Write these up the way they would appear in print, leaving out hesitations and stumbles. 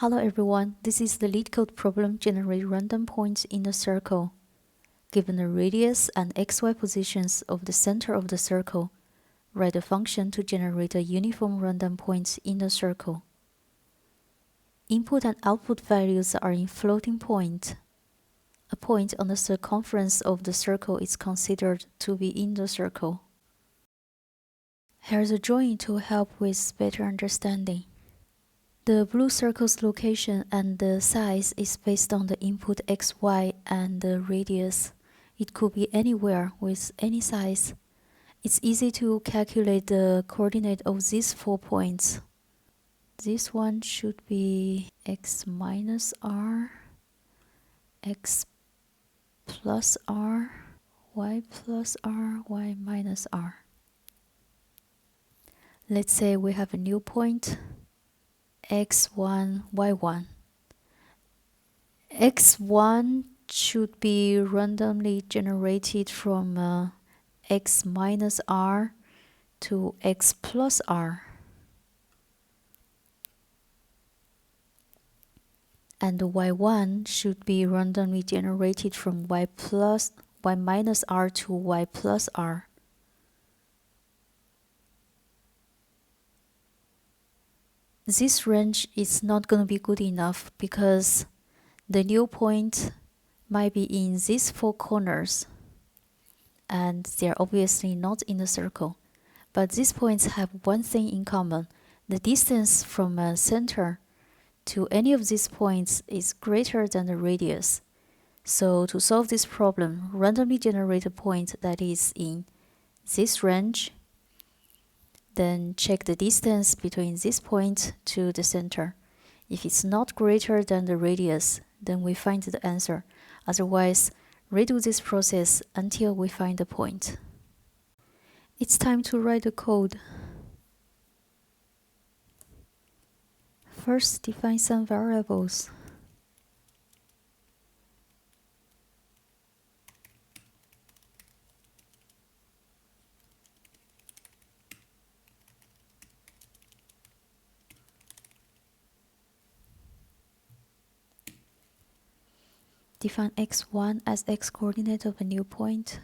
Hello everyone, this is the LeetCode problem generate random points in a circle. Given the radius and xy positions of the center of the circle, write a function to generate a uniform random points in the circle. Input and output values are in floating point. A point on the circumference of the circle is considered to be in the circle. Here's a drawing to help with better understanding. The blue circle's location and the size is based on the input xy and the radius. It could be anywhere with any size. It's easy to calculate the coordinate of these 4 points. This one should be x minus r, x plus r, y plus r, y minus r. Let's say we have a new point x1, y1. x1 should be randomly generated from x minus r to x plus r. And y1 should be randomly generated from y minus r to y plus r. This range is not going to be good enough because the new point might be in these 4 corners and they're obviously not in the circle. But these points have one thing in common. The distance from a center to any of these points is greater than the radius. So to solve this problem, randomly generate a point that is in this range. Then check the distance between this point to the center. If it's not greater than the radius, then we find the answer. Otherwise, redo this process until we find the point. It's time to write the code. First, define some variables. Define x1 as x-coordinate of a new point.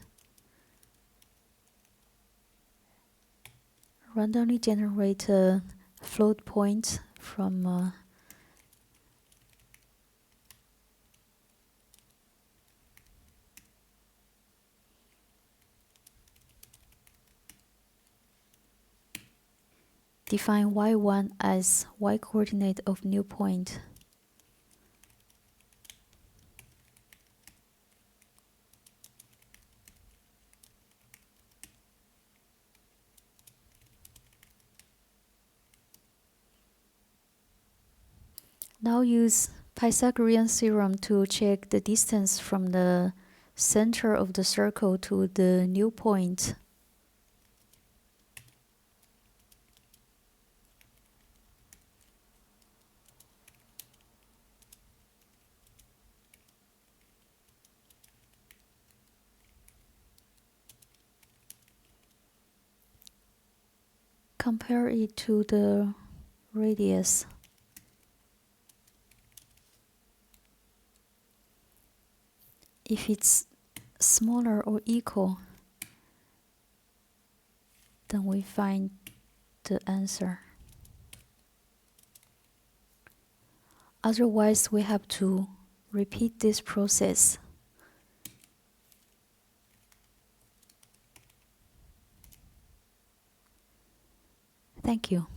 Randomly generate a float point from define y1 as y-coordinate of new point. Now use Pythagorean theorem to check the distance from the center of the circle to the new point. Compare it to the radius. If it's smaller or equal, then we find the answer. Otherwise, we have to repeat this process. Thank you.